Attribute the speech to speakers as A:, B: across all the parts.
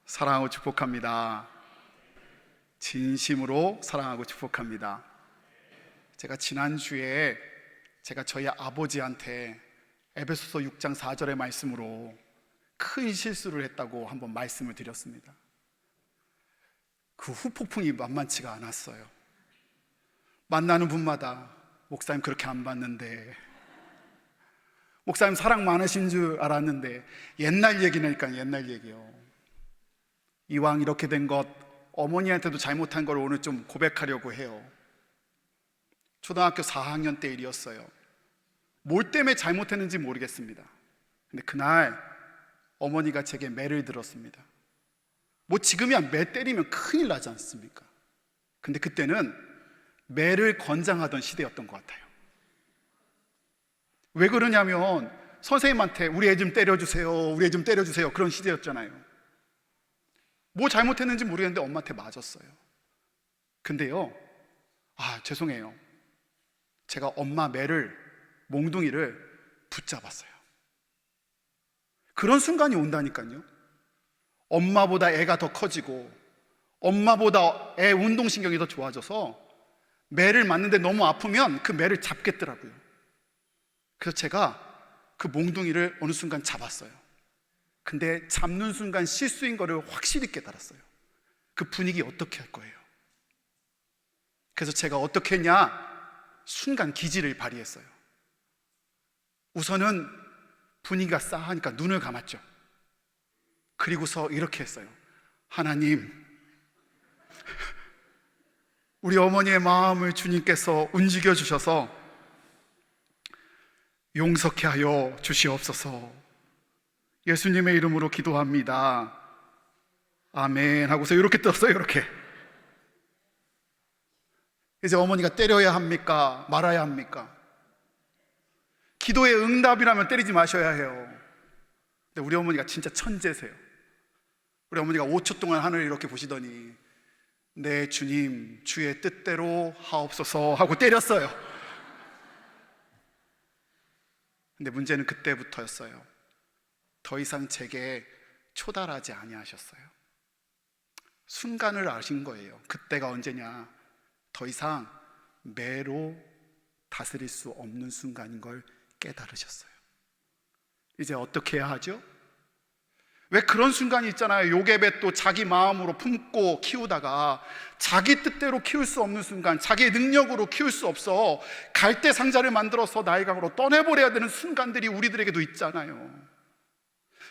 A: 사랑하고 축복합니다. 진심으로 사랑하고 축복합니다. 제가 지난주에 저희 아버지한테 에베소서 6장 4절의 말씀으로 큰 실수를 했다고 한번 말씀을 드렸습니다. 그 후폭풍이 만만치가 않았어요. 만나는 분마다 목사님 그렇게 안 봤는데, 목사님 사랑 많으신 줄 알았는데, 옛날 얘기니까 옛날 얘기요. 이왕 이렇게 된 것, 어머니한테도 잘못한 걸 오늘 좀 고백하려고 해요. 초등학교 4학년 때 일이었어요. 뭘 때문에 잘못했는지 모르겠습니다. 근데 그날 어머니가 제게 매를 들었습니다. 뭐 지금이야 매 때리면 큰일 나지 않습니까? 근데 그때는 매를 권장하던 시대였던 것 같아요. 왜 그러냐면 선생님한테 우리 애 좀 때려주세요, 우리 애 좀 때려주세요, 그런 시대였잖아요. 뭐 잘못했는지 모르겠는데 엄마한테 맞았어요. 근데요, 죄송해요, 제가 엄마 매를, 몽둥이를 붙잡았어요. 그런 순간이 온다니까요. 엄마보다 애가 더 커지고 엄마보다 애 운동신경이 더 좋아져서 매를 맞는데 너무 아프면 그 매를 잡겠더라고요. 그래서 제가 그 몽둥이를 어느 순간 잡았어요. 근데 잡는 순간 실수인 거를 확실히 깨달았어요. 그 분위기 어떻게 할 거예요? 그래서 제가 어떻게 했냐? 순간 기지를 발휘했어요. 우선은 분위기가 싸하니까 눈을 감았죠. 그리고서 이렇게 했어요. 하나님, 우리 어머니의 마음을 주님께서 움직여 주셔서 용서케 하여 주시옵소서. 예수님의 이름으로 기도합니다. 아멘 하고서 이렇게 떴어요. 이렇게. 이제 어머니가 때려야 합니까? 말아야 합니까? 기도의 응답이라면 때리지 마셔야 해요. 근데 우리 어머니가 진짜 천재세요. 우리 어머니가 5초 동안 하늘을 이렇게 보시더니 네 주님, 주의 뜻대로 하옵소서 하고 때렸어요. 근데 문제는 그때부터였어요. 더 이상 제게 초달하지 아니하셨어요. 순간을 아신 거예요. 그때가 언제냐? 더 이상 매로 다스릴 수 없는 순간인 걸 깨달으셨어요. 이제 어떻게 해야 하죠? 왜 그런 순간이 있잖아요. 요괴뱃도 자기 마음으로 품고 키우다가 자기 뜻대로 키울 수 없는 순간, 자기의 능력으로 키울 수 없어 갈대 상자를 만들어서 나일강으로 떠내버려야 되는 순간들이 우리들에게도 있잖아요.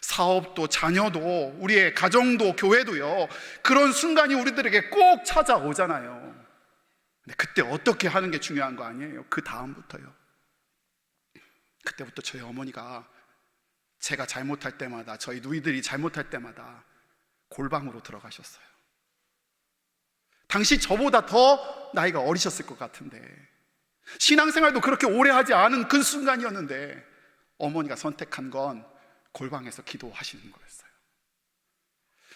A: 사업도, 자녀도, 우리의 가정도, 교회도요, 그런 순간이 우리들에게 꼭 찾아오잖아요. 근데 그때 어떻게 하는 게 중요한 거 아니에요? 그 다음부터요. 그때부터 저희 어머니가 제가 잘못할 때마다, 저희 누이들이 잘못할 때마다 골방으로 들어가셨어요. 당시 저보다 더 나이가 어리셨을 것 같은데, 신앙생활도 그렇게 오래 하지 않은 그 순간이었는데 어머니가 선택한 건 골방에서 기도하시는 거였어요.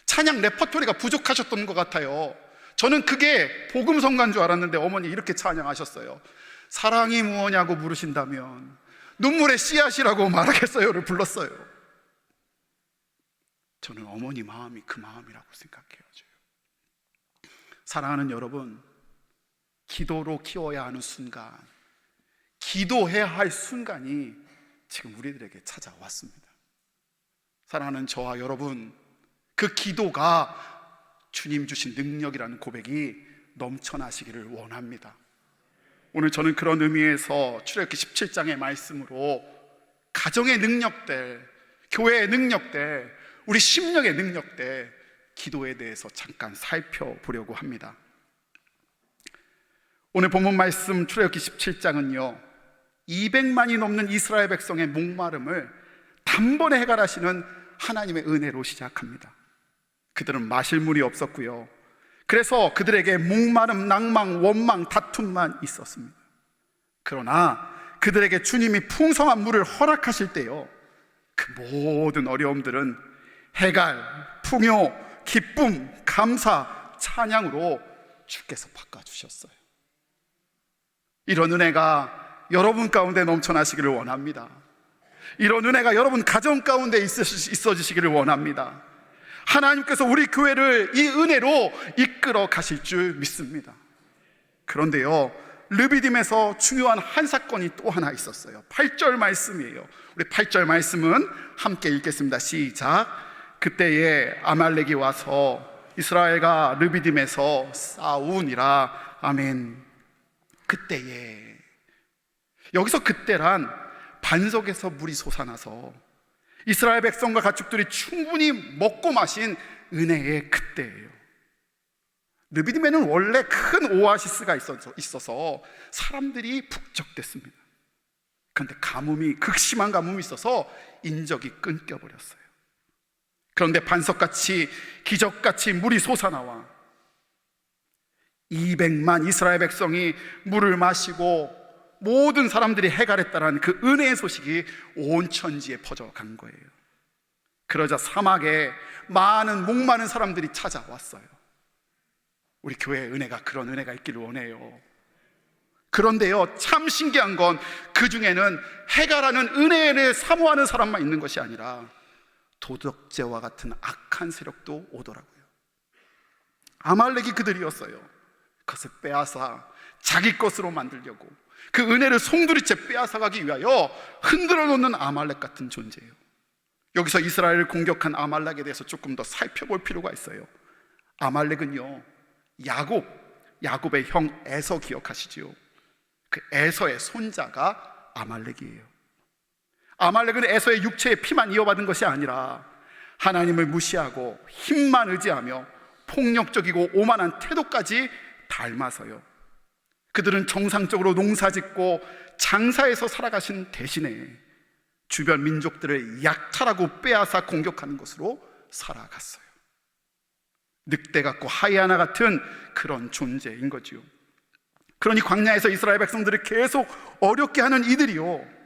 A: 찬양 레퍼토리가 부족하셨던 것 같아요. 저는 그게 복음성가인 줄 알았는데 어머니 이렇게 찬양하셨어요. 사랑이 무엇냐고 물으신다면 눈물의 씨앗이라고 말하겠어요를 불렀어요. 저는 어머니 마음이 그 마음이라고 생각해요. 사랑하는 여러분, 기도로 키워야 하는 순간, 기도해야 할 순간이 지금 우리들에게 찾아왔습니다. 사랑하는 저와 여러분, 그 기도가 주님 주신 능력이라는 고백이 넘쳐나시기를 원합니다. 오늘 저는 그런 의미에서 출애굽기 17장의 말씀으로 가정의 능력들, 교회의 능력들, 우리 심령의 능력들, 기도에 대해서 잠깐 살펴보려고 합니다. 오늘 본문 말씀 출애굽기 17장은요 200만이 넘는 이스라엘 백성의 목마름을 단번에 해결하시는 하나님의 은혜로 시작합니다. 그들은 마실 물이 없었고요, 그래서 그들에게 목마름, 낭망, 원망, 다툼만 있었습니다. 그러나 그들에게 주님이 풍성한 물을 허락하실 때요, 그 모든 어려움들은 해갈, 풍요, 기쁨, 감사, 찬양으로 주께서 바꿔주셨어요. 이런 은혜가 여러분 가운데 넘쳐나시기를 원합니다. 이런 은혜가 여러분 가정 가운데 있어지시기를 원합니다. 하나님께서 우리 교회를 이 은혜로 이끌어 가실 줄 믿습니다. 그런데요, 르비딤에서 중요한 한 사건이 또 하나 있었어요. 8절 말씀이에요. 우리 8절 말씀은 함께 읽겠습니다. 시작. 그때에 아말렉이 와서 이스라엘과 르비딤에서 싸우니라. 아멘. 그때에, 여기서 그때란 반석에서 물이 솟아나서 이스라엘 백성과 가축들이 충분히 먹고 마신 은혜의 그때예요. 르비딤에는 원래 큰 오아시스가 있어서 사람들이 북적댔습니다. 그런데 극심한 가뭄이 있어서 인적이 끊겨버렸어요. 그런데 반석같이 기적같이 물이 솟아나와 200만 이스라엘 백성이 물을 마시고 모든 사람들이 해갈했다라는 그 은혜의 소식이 온 천지에 퍼져간 거예요. 그러자 사막에 목많은 사람들이 찾아왔어요. 우리 교회의 은혜가 그런 은혜가 있기를 원해요. 그런데요, 참 신기한 건 그 중에는 해갈하는 은혜를 사모하는 사람만 있는 것이 아니라 도덕죄와 같은 악한 세력도 오더라고요. 아말렉이 그들이었어요. 그것을 빼앗아 자기 것으로 만들려고, 그 은혜를 송두리째 빼앗아가기 위하여 흔들어 놓는 아말렉 같은 존재예요. 여기서 이스라엘을 공격한 아말렉에 대해서 조금 더 살펴볼 필요가 있어요. 아말렉은요, 야곱의 형 에서 기억하시지요? 그 에서의 손자가 아말렉이에요. 아말렉은 에서의 육체의 피만 이어받은 것이 아니라 하나님을 무시하고 힘만 의지하며 폭력적이고 오만한 태도까지 닮아서요, 그들은 정상적으로 농사짓고 장사해서 살아가신 대신에 주변 민족들을 약탈하고 빼앗아 공격하는 것으로 살아갔어요. 늑대 같고 하이아나 같은 그런 존재인 거지요. 그러니 광야에서 이스라엘 백성들을 계속 어렵게 하는 이들이요,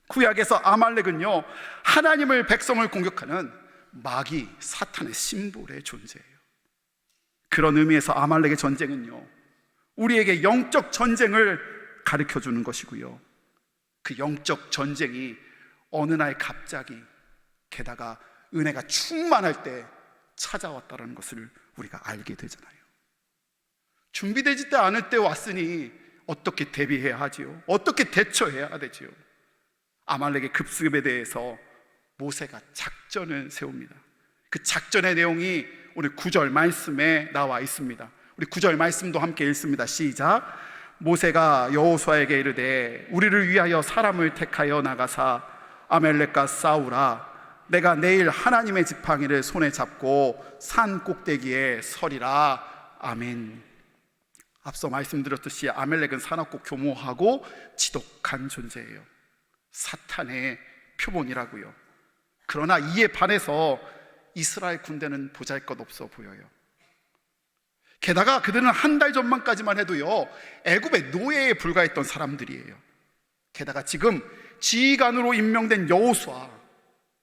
A: 구약에서 아말렉은요, 하나님을 백성을 공격하는 마귀 사탄의 심볼의 존재예요. 그런 의미에서 아말렉의 전쟁은요, 우리에게 영적 전쟁을 가르쳐주는 것이고요, 그 영적 전쟁이 어느 날 갑자기, 게다가 은혜가 충만할 때 찾아왔다는 것을 우리가 알게 되잖아요. 준비되지 않을 때 왔으니 어떻게 대비해야 하지요? 어떻게 대처해야 되지요? 아말렉의 급습에 대해서 모세가 작전을 세웁니다. 그 작전의 내용이 오늘 9절 말씀에 나와 있습니다. 우리 9절 말씀도 함께 읽습니다. 시작. 모세가 여호수아에게 이르되 우리를 위하여 사람을 택하여 나가사 아말렉과 싸우라. 내가 내일 하나님의 지팡이를 손에 잡고 산 꼭대기에 서리라. 아멘. 앞서 말씀드렸듯이 아말렉은 사납고 교모하고 지독한 존재예요. 사탄의 표본이라고요. 그러나 이에 반해서 이스라엘 군대는 보잘것없어 보여요. 게다가 그들은 한 달 전만까지만 해도요, 애굽의 노예에 불과했던 사람들이에요. 게다가 지금 지휘관으로 임명된 여호수아,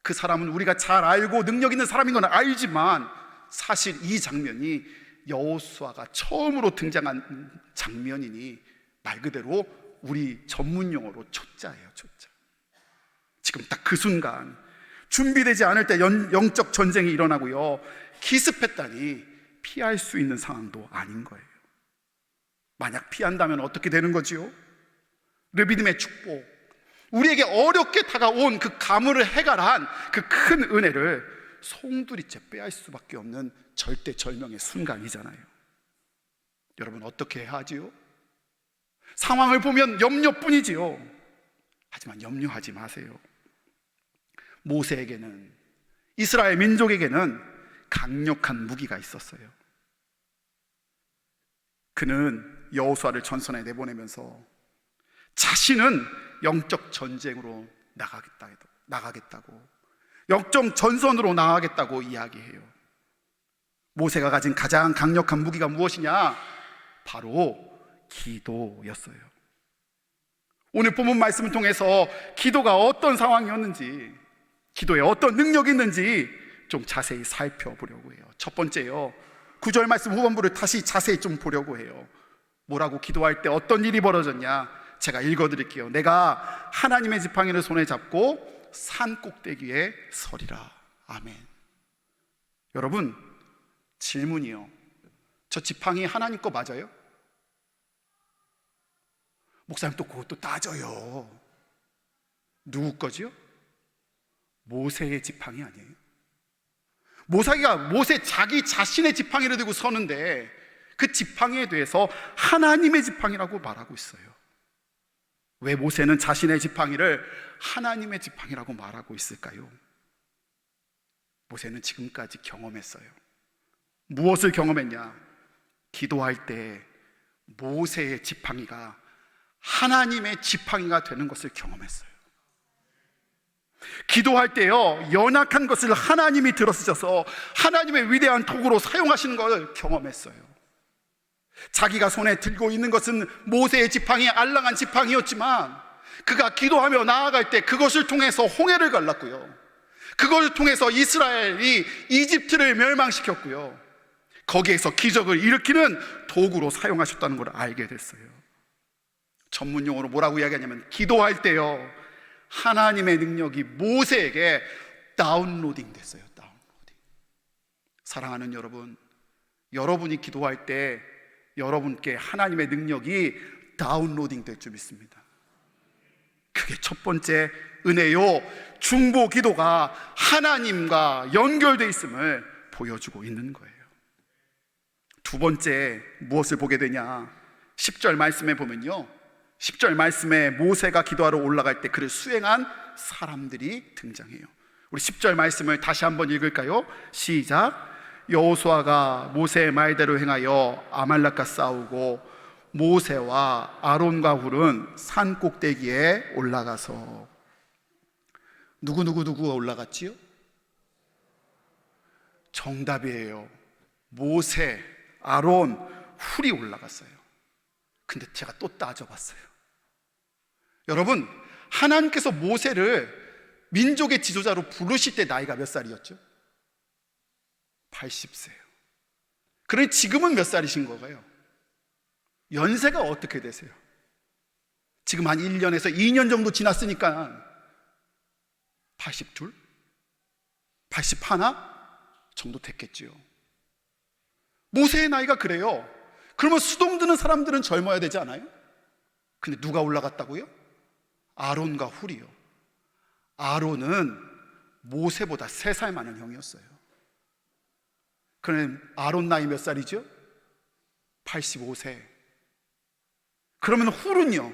A: 그 사람은 우리가 잘 알고 능력 있는 사람인 건 알지만 사실 이 장면이 여호수아가 처음으로 등장한 장면이니 말 그대로 우리 전문 용어로 초짜예요, 초짜. 지금 딱 그 순간 준비되지 않을 때 영적 전쟁이 일어나고요, 기습했다니 피할 수 있는 상황도 아닌 거예요. 만약 피한다면 어떻게 되는 거지요? 르비딤의 축복, 우리에게 어렵게 다가온 그 가물을 해갈한 그 큰 은혜를 송두리째 빼앗을 수밖에 없는 절대절명의 순간이잖아요. 여러분 어떻게 해야 하지요? 상황을 보면 염려뿐이지요. 하지만 염려하지 마세요. 모세에게는, 이스라엘 민족에게는 강력한 무기가 있었어요. 그는 여호수아를 전선에 내보내면서 자신은 영적 전쟁으로 나가겠다고, 영적 전선으로 나가겠다고 이야기해요. 모세가 가진 가장 강력한 무기가 무엇이냐? 바로 기도였어요. 오늘 본문 말씀을 통해서 기도가 어떤 상황이었는지, 기도에 어떤 능력이 있는지 좀 자세히 살펴보려고 해요. 첫 번째요, 9절 말씀 후반부를 다시 자세히 좀 보려고 해요. 뭐라고 기도할 때 어떤 일이 벌어졌냐? 제가 읽어드릴게요. 내가 하나님의 지팡이를 손에 잡고 산 꼭대기에 서리라. 아멘. 여러분, 질문이요. 저 지팡이 하나님 거 맞아요? 목사님 또 그것도 따져요. 누구 거지요? 모세의 지팡이 아니에요? 모세 자기 자신의 지팡이를 들고 서는데 그 지팡이에 대해서 하나님의 지팡이라고 말하고 있어요. 왜 모세는 자신의 지팡이를 하나님의 지팡이라고 말하고 있을까요? 모세는 지금까지 경험했어요. 무엇을 경험했냐? 기도할 때 모세의 지팡이가 하나님의 지팡이가 되는 것을 경험했어요. 기도할 때요, 연약한 것을 하나님이 들어쓰셔서 하나님의 위대한 도구로 사용하시는 것을 경험했어요. 자기가 손에 들고 있는 것은 모세의 지팡이, 알랑한 지팡이였지만 그가 기도하며 나아갈 때 그것을 통해서 홍해를 갈랐고요, 그것을 통해서 이스라엘이 이집트를 멸망시켰고요, 거기에서 기적을 일으키는 도구로 사용하셨다는 걸 알게 됐어요. 전문 용어로 뭐라고 이야기하냐면, 기도할 때요, 하나님의 능력이 모세에게 다운로딩 됐어요. 다운로딩. 사랑하는 여러분, 여러분이 기도할 때 여러분께 하나님의 능력이 다운로딩 될 줄 믿습니다. 그게 첫 번째 은혜요, 중보 기도가 하나님과 연결되어 있음을 보여주고 있는 거예요. 두 번째, 무엇을 보게 되냐? 10절 말씀에 보면요, 10절 말씀에 모세가 기도하러 올라갈 때 그를 수행한 사람들이 등장해요. 우리 10절 말씀을 다시 한번 읽을까요? 시작. 여호수아가 모세의 말대로 행하여 아말렉과 싸우고 모세와 아론과 훌은 산 꼭대기에 올라가서. 누구가 올라갔지요? 정답이에요. 모세, 아론, 훌이 올라갔어요. 근데 제가 또 따져봤어요. 여러분, 하나님께서 모세를 민족의 지도자로 부르실 때 나이가 몇 살이었죠? 80세예요. 그러니 지금은 몇 살이신 거예요? 연세가 어떻게 되세요? 지금 한 1년에서 2년 정도 지났으니까 82? 81 정도 됐겠지요. 모세의 나이가 그래요. 그러면 수동 드는 사람들은 젊어야 되지 않아요? 근데 누가 올라갔다고요? 아론과 훌이요. 아론은 모세보다 3살 많은 형이었어요. 그러면 아론 나이 몇 살이죠? 85세. 그러면 훌은요?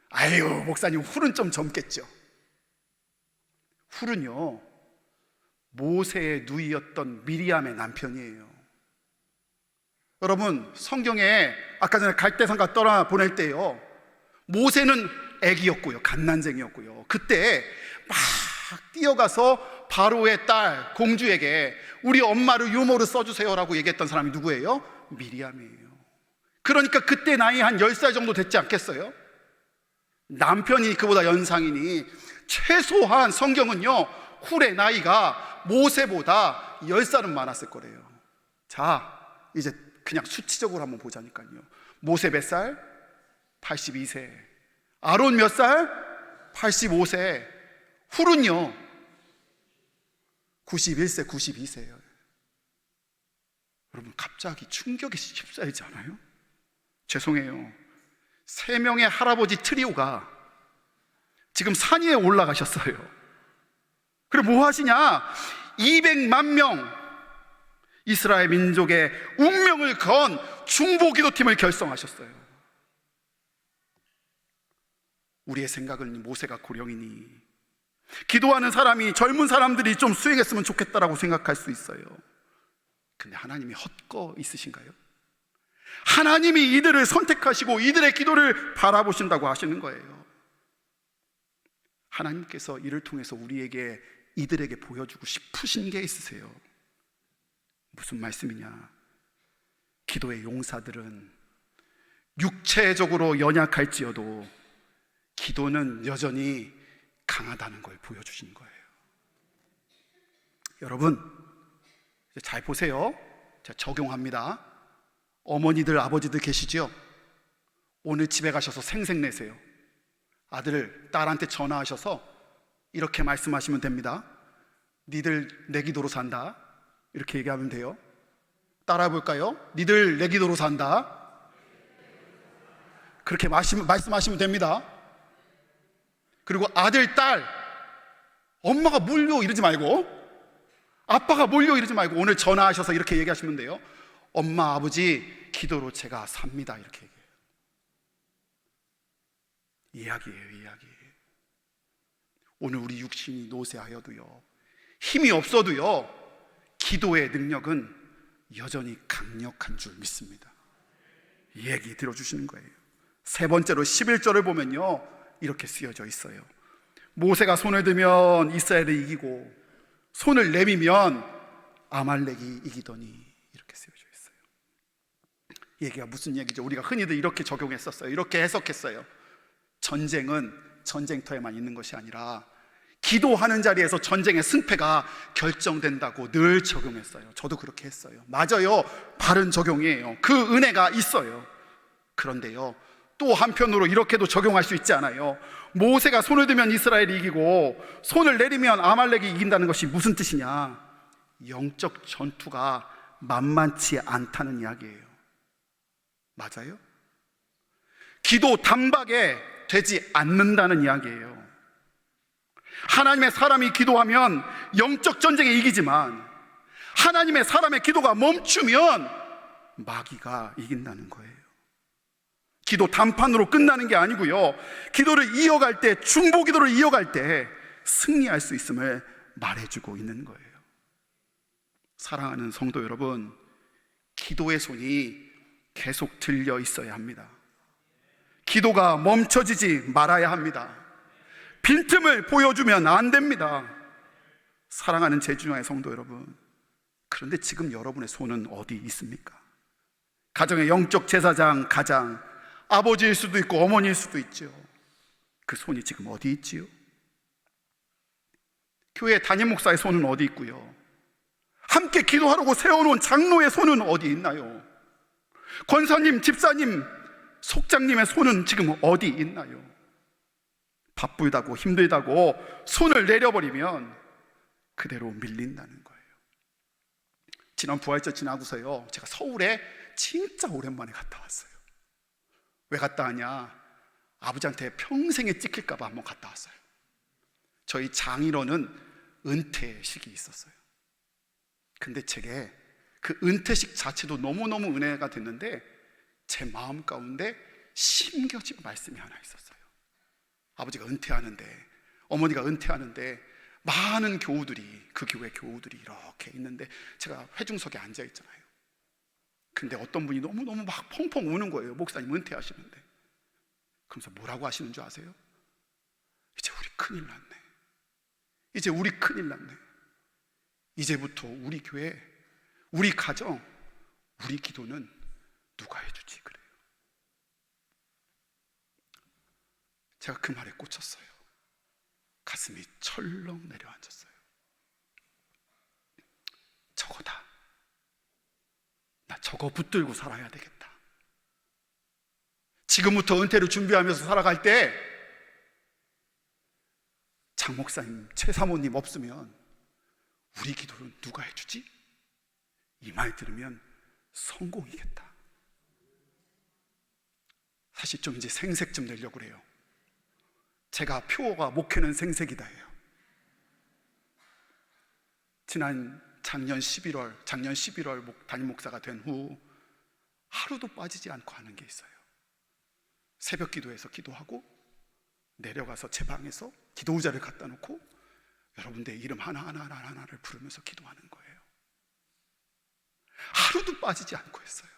A: 아유, 목사님, 훌은 좀 젊겠죠. 훌은요, 모세의 누이였던 미리암의 남편이에요. 여러분, 성경에 아까 전에 갈대산가 떠나보낼 때요, 모세는 애기였고요, 갓난쟁이였고요, 그때 막 뛰어가서 바로의 딸 공주에게 우리 엄마를 유모로 써주세요라고 얘기했던 사람이 누구예요? 미리암이에요. 그러니까 그때 나이 한 10살 정도 됐지 않겠어요? 남편이 그보다 연상이니 최소한 성경은요, 훌의 나이가 모세보다 10살은 많았을 거래요. 자, 이제 그냥 수치적으로 한번 보자니까요. 모세 몇 살? 82세. 아론 몇 살? 85세. 훌은요 91세, 92세예요. 여러분, 갑자기 충격이 휩싸이지 않아요? 죄송해요, 3명의 할아버지 트리오가 지금 산 위에 올라가셨어요. 그리고 뭐 하시냐? 200만 명 이스라엘 민족의 운명을 건 중보기도팀을 결성하셨어요. 우리의 생각은 모세가 고령이니 기도하는 사람이, 젊은 사람들이 좀 수행했으면 좋겠다라고 생각할 수 있어요. 근데 하나님이 헛거 있으신가요? 하나님이 이들을 선택하시고 이들의 기도를 바라보신다고 하시는 거예요. 하나님께서 이를 통해서 우리에게, 이들에게 보여주고 싶으신 게 있으세요. 무슨 말씀이냐? 기도의 용사들은 육체적으로 연약할지어도 기도는 여전히 강하다는 걸 보여주신 거예요. 여러분, 잘 보세요. 제가 적용합니다. 어머니들, 아버지들 계시죠? 오늘 집에 가셔서 생색내세요. 아들, 딸한테 전화하셔서 이렇게 말씀하시면 됩니다. 니들 내 기도로 산다. 이렇게 얘기하면 돼요. 따라해 볼까요? 니들 내 기도로 산다. 그렇게 말씀하시면 됩니다. 그리고 아들, 딸, 엄마가 뭘요? 이러지 말고, 아빠가 뭘요? 이러지 말고 오늘 전화하셔서 이렇게 얘기하시면 돼요. 엄마, 아버지 기도로 제가 삽니다. 이렇게 얘기해요. 이야기예요. 오늘 우리 육신이 노쇠하여도요, 힘이 없어도요, 기도의 능력은 여전히 강력한 줄 믿습니다. 이 얘기 들어주시는 거예요. 세 번째로 11절을 보면요, 이렇게 쓰여져 있어요. 모세가 손을 들면 이스라엘이 이기고 손을 내밀면 아말렉이 이기더니, 이렇게 쓰여져 있어요. 이 얘기가 무슨 얘기죠? 우리가 흔히들 이렇게 적용했었어요. 이렇게 해석했어요. 전쟁은 전쟁터에만 있는 것이 아니라 기도하는 자리에서 전쟁의 승패가 결정된다고 늘 적용했어요. 저도 그렇게 했어요. 맞아요. 바른 적용이에요. 그 은혜가 있어요. 그런데요, 또 한편으로 이렇게도 적용할 수 있지 않아요? 모세가 손을 들면 이스라엘이 이기고 손을 내리면 아말렉이 이긴다는 것이 무슨 뜻이냐? 영적 전투가 만만치 않다는 이야기예요. 맞아요? 기도 단박에 되지 않는다는 이야기예요. 하나님의 사람이 기도하면 영적 전쟁에 이기지만 하나님의 사람의 기도가 멈추면 마귀가 이긴다는 거예요. 기도 단판으로 끝나는 게 아니고요, 기도를 이어갈 때, 중보기도를 이어갈 때 승리할 수 있음을 말해주고 있는 거예요. 사랑하는 성도 여러분, 기도의 손이 계속 들려 있어야 합니다. 기도가 멈춰지지 말아야 합니다. 빈틈을 보여주면 안 됩니다. 사랑하는 제주의 성도 여러분, 그런데 지금 여러분의 손은 어디 있습니까? 가정의 영적 제사장, 가장, 아버지일 수도 있고 어머니일 수도 있죠. 그 손이 지금 어디 있지요? 교회 담임 목사의 손은 어디 있고요? 함께 기도하려고 세워놓은 장로의 손은 어디 있나요? 권사님, 집사님, 속장님의 손은 지금 어디 있나요? 바쁘다고 힘들다고 손을 내려버리면 그대로 밀린다는 거예요. 지난 부활절 지나고서요, 제가 서울에 진짜 오랜만에 갔다 왔어요. 왜 갔다 왔냐? 아버지한테 평생에 찍힐까 봐 한번 갔다 왔어요. 저희 장인어른 은퇴식이 있었어요. 근데 제게 그 은퇴식 자체도 너무너무 은혜가 됐는데 제 마음 가운데 심겨진 말씀이 하나 있었어요. 아버지가 은퇴하는데, 어머니가 은퇴하는데 많은 교우들이, 그 교회 교우들이 이렇게 있는데 제가 회중석에 앉아 있잖아요. 근데 어떤 분이 너무너무 막 펑펑 우는 거예요. 목사님 은퇴하시는데. 그러면서 뭐라고 하시는 줄 아세요? 이제 우리 큰일 났네. 이제 우리 큰일 났네. 이제부터 우리 교회, 우리 가정, 우리 기도는 누가 해주지? 그래요. 제가 그 말에 꽂혔어요. 가슴이 철렁 내려앉았어요. 저거다. 나 저거 붙들고 살아야 되겠다. 지금부터 은퇴를 준비하면서 살아갈 때 장 목사님, 최 사모님 없으면 우리 기도를 누가 해주지? 이 말 들으면 성공이겠다. 사실 좀 이제 생색 좀 내려고 그래요. 제가 표어가 목회는 생색이다 해요. 작년 11월 담임 목사가 된 후 하루도 빠지지 않고 하는 게 있어요. 새벽 기도에서 기도하고 내려가서 제 방에서 기도 의자를 갖다 놓고 여러분들의 이름 하나를 부르면서 기도하는 거예요. 하루도 빠지지 않고 했어요.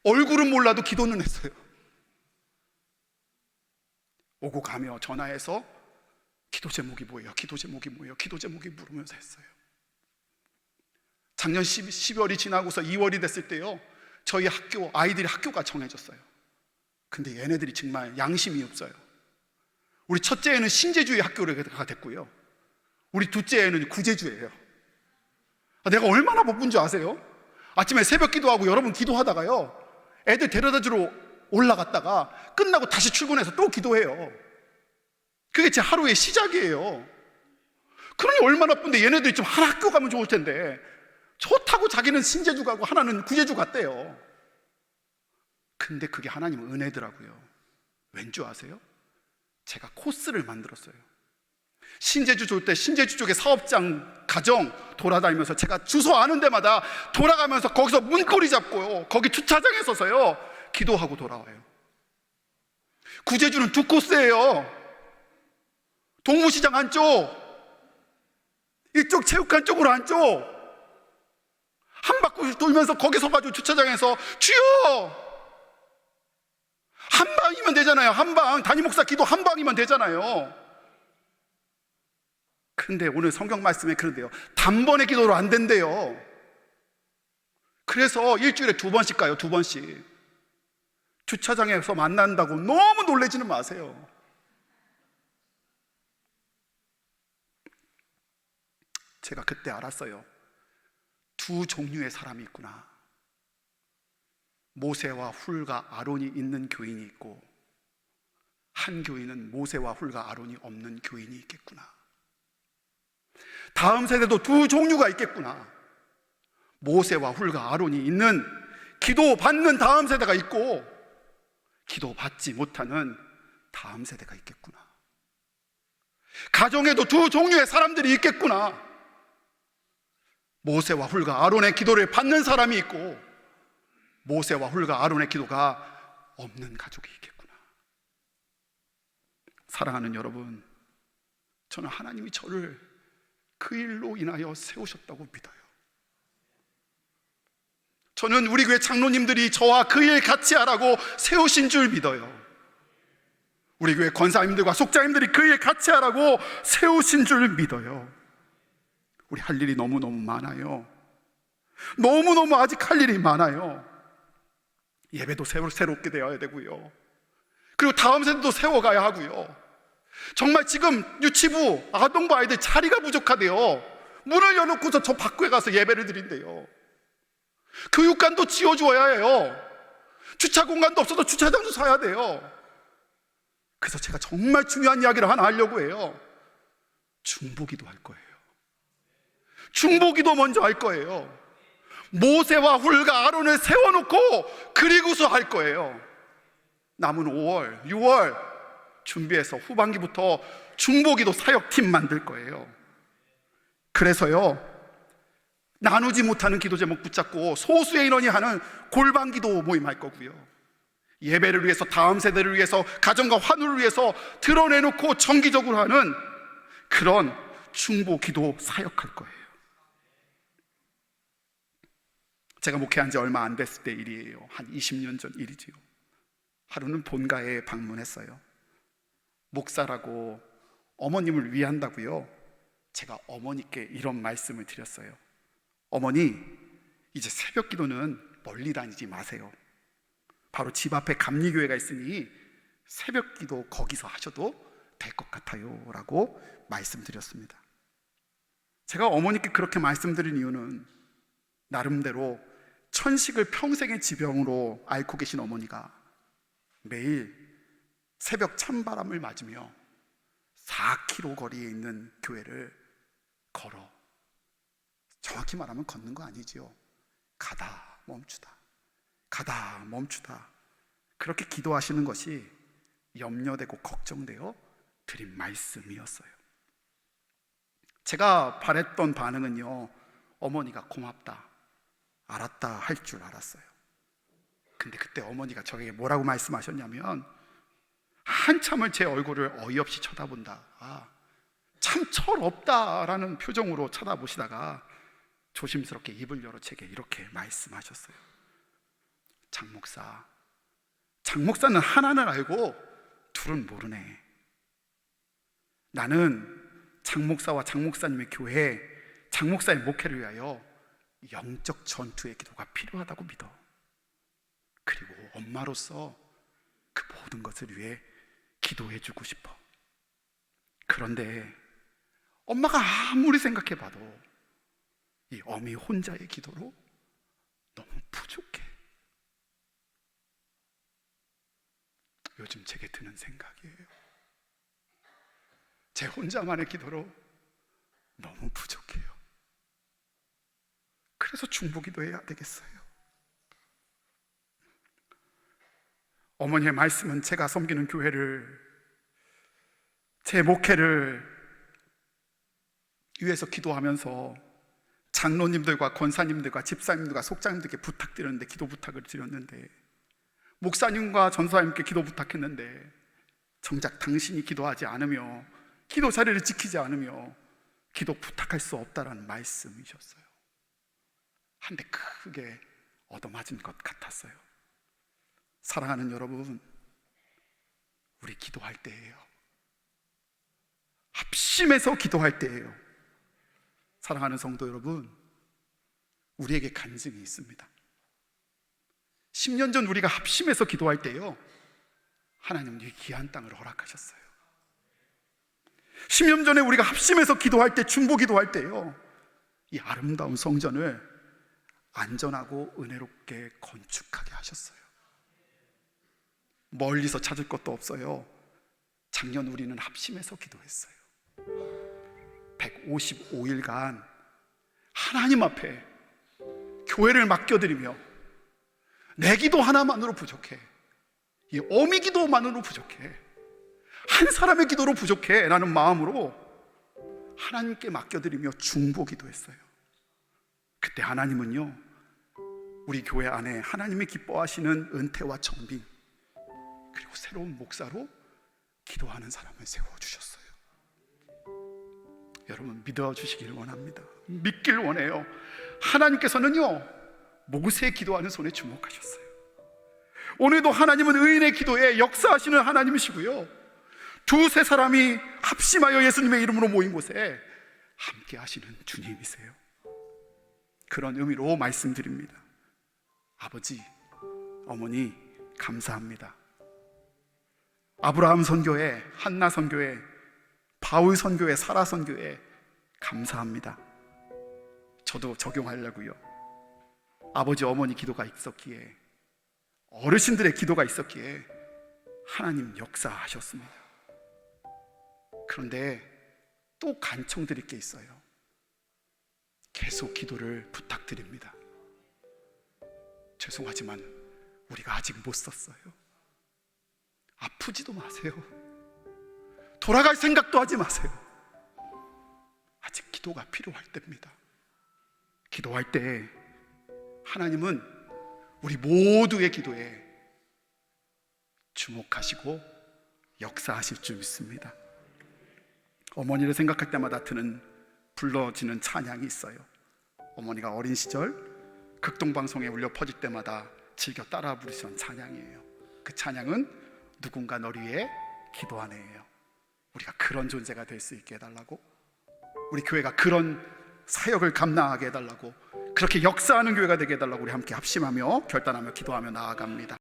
A: 얼굴은 몰라도 기도는 했어요. 오고 가며 전화해서 기도 제목이 뭐예요? 기도 제목이 뭐예요? 기도 제목이 물으면서 했어요. 작년 12월이 지나고서 2월이 됐을 때요, 저희 학교 아이들이 학교가 정해졌어요. 근데 얘네들이 정말 양심이 없어요. 우리 첫째에는 신제주의 학교가 됐고요, 우리 둘째에는 구제주예요. 내가 얼마나 바쁜 줄 아세요? 아침에 새벽 기도하고 여러분 기도하다가요, 애들 데려다 주러 올라갔다가 끝나고 다시 출근해서 또 기도해요. 그게 제 하루의 시작이에요. 그러니 얼마나 나쁜데, 얘네들이 좀 한 학교 가면 좋을 텐데. 좋다고 자기는 신재주 가고 하나는 구재주 갔대요. 근데 그게 하나님 은혜더라고요. 왠 줄 아세요? 제가 코스를 만들었어요. 신재주 줄 때 신재주 쪽에 사업장, 가정 돌아다니면서 제가 주소 아는 데마다 돌아가면서 거기서 문고리 잡고요, 거기 주차장에 서서요 기도하고 돌아와요. 구제주는 2코스예요. 동무시장 한쪽, 이쪽 체육관 쪽으로 한쪽, 한 바퀴 돌면서 거기 서가지고 주차장에서 주여! 한 방이면 되잖아요. 한 방. 담임 목사 기도 한 방이면 되잖아요. 근데 오늘 성경 말씀에 그런데요, 단번에 기도로 안 된대요. 그래서 일주일에 2번씩 가요. 2번씩. 주차장에서 만난다고 너무 놀라지는 마세요. 제가 그때 알았어요. 2 종류의 사람이 있구나. 모세와 훌과 아론이 있는 교인이 있고, 한 교인은 모세와 훌과 아론이 없는 교인이 있겠구나. 다음 세대도 2 종류가 있겠구나. 모세와 훌과 아론이 있는, 기도 받는 다음 세대가 있고, 기도 받지 못하는 다음 세대가 있겠구나. 가정에도 2 종류의 사람들이 있겠구나. 모세와 훌과 아론의 기도를 받는 사람이 있고, 모세와 훌과 아론의 기도가 없는 가족이 있겠구나. 사랑하는 여러분, 저는 하나님이 저를 그 일로 인하여 세우셨다고 믿어요. 저는 우리 교회 장로님들이 저와 그 일 같이 하라고 세우신 줄 믿어요. 우리 교회 권사님들과 속장님들이 그 일 같이 하라고 세우신 줄 믿어요. 우리 할 일이 너무너무 많아요. 너무너무 아직 할 일이 많아요. 예배도 새롭게 되어야 되고요, 그리고 다음 세대도 세워가야 하고요. 정말 지금 유치부, 아동부 아이들 자리가 부족하대요. 문을 열어놓고서 저 밖에 가서 예배를 드린대요. 교육관도 지어주어야 해요. 주차 공간도 없어서 주차장도 사야 돼요. 그래서 제가 정말 중요한 이야기를 하나 하려고 해요. 중보기도 할 거예요. 중보기도 먼저 할 거예요. 모세와 훌과 아론을 세워놓고 그리고서 할 거예요. 남은 5월, 6월 준비해서 후반기부터 중보기도 사역팀 만들 거예요. 그래서요, 나누지 못하는 기도 제목 붙잡고 소수의 인원이 하는 골방기도 모임할 거고요, 예배를 위해서, 다음 세대를 위해서, 가정과 환우를 위해서 드러내놓고 정기적으로 하는 그런 중보기도 사역할 거예요. 제가 목회한 지 얼마 안 됐을 때 일이에요. 한 20년 전 일이지요. 하루는 본가에 방문했어요. 목사라고 어머님을 위한다고요, 제가 어머니께 이런 말씀을 드렸어요. 어머니, 이제 새벽 기도는 멀리 다니지 마세요. 바로 집 앞에 감리교회가 있으니 새벽 기도 거기서 하셔도 될 것 같아요 라고 말씀드렸습니다. 제가 어머니께 그렇게 말씀드린 이유는, 나름대로 천식을 평생의 지병으로 앓고 계신 어머니가 매일 새벽 찬바람을 맞으며 4km 거리에 있는 교회를 걸어, 정확히 말하면 걷는 거 아니지요, 가다 멈추다, 가다 멈추다, 그렇게 기도하시는 것이 염려되고 걱정되어 드린 말씀이었어요. 제가 바랬던 반응은요, 어머니가 고맙다, 알았다 할 줄 알았어요. 근데 그때 어머니가 저에게 뭐라고 말씀하셨냐면, 한참을 제 얼굴을 어이없이 쳐다본다, 참 철없다라는 표정으로 쳐다보시다가 조심스럽게 입을 열어 제게 이렇게 말씀하셨어요. 장 목사는 하나는 알고 둘은 모르네. 나는 장 목사와 장 목사님의 교회, 장 목사의 목회를 위하여 영적 전투의 기도가 필요하다고 믿어. 그리고 엄마로서 그 모든 것을 위해 기도해 주고 싶어. 그런데 엄마가 아무리 생각해봐도 이 어미 혼자의 기도로 너무 부족해. 요즘 제게 드는 생각이에요. 제 혼자만의 기도로 너무 부족해요. 그래서 중보기도 해야 되겠어요. 어머니의 말씀은 제가 섬기는 교회를, 제 목회를 위해서 기도하면서 장로님들과 권사님들과 집사님들과 속장님들께 부탁드렸는데, 기도 부탁을 드렸는데, 목사님과 전사님께 기도 부탁했는데 정작 당신이 기도하지 않으며 기도 자리를 지키지 않으며 기도 부탁할 수 없다라는 말씀이셨어요. 한 대 크게 얻어맞은 것 같았어요. 사랑하는 여러분, 우리 기도할 때예요. 합심해서 기도할 때예요. 사랑하는 성도 여러분, 우리에게 간증이 있습니다. 10년 전 우리가 합심해서 기도할 때요, 하나님은 이 귀한 땅을 허락하셨어요. 10년 전에 우리가 합심해서 기도할 때, 중보 기도할 때요, 이 아름다운 성전을 안전하고 은혜롭게 건축하게 하셨어요. 멀리서 찾을 것도 없어요. 작년 우리는 합심해서 기도했어요. 155일간 하나님 앞에 교회를 맡겨드리며, 내 기도 하나만으로 부족해, 이 어미 기도만으로 부족해, 한 사람의 기도로 부족해 라는 마음으로 하나님께 맡겨드리며 중보 기도했어요. 그때 하나님은요, 우리 교회 안에 하나님이 기뻐하시는 은퇴와 정빈, 그리고 새로운 목사로 기도하는 사람을 세워주셨어요. 여러분, 믿어주시길 원합니다. 믿길 원해요. 하나님께서는요, 모세 기도하는 손에 주목하셨어요. 오늘도 하나님은 의인의 기도에 역사하시는 하나님이시고요, 두세 사람이 합심하여 예수님의 이름으로 모인 곳에 함께 하시는 주님이세요. 그런 의미로 말씀드립니다. 아버지, 어머니 감사합니다. 아브라함 선교회, 한나 선교회, 바울 선교회, 사라 선교회 감사합니다. 저도 적용하려고요. 아버지 어머니 기도가 있었기에, 어르신들의 기도가 있었기에 하나님 역사하셨습니다. 그런데 또 간청드릴 게 있어요. 계속 기도를 부탁드립니다. 죄송하지만 우리가 아직 못 썼어요. 아프지도 마세요. 돌아갈 생각도 하지 마세요. 아직 기도가 필요할 때입니다. 기도할 때 하나님은 우리 모두의 기도에 주목하시고 역사하실 줄 믿습니다. 어머니를 생각할 때마다 불러지는 찬양이 있어요. 어머니가 어린 시절 극동방송에 울려 퍼질 때마다 즐겨 따라 부르시던 찬양이에요. 그 찬양은 누군가 너를 위해 기도하네요. 우리가 그런 존재가 될 수 있게 해달라고, 우리 교회가 그런 사역을 감당하게 해달라고, 그렇게 역사하는 교회가 되게 해달라고 우리 함께 합심하며 결단하며 기도하며 나아갑니다.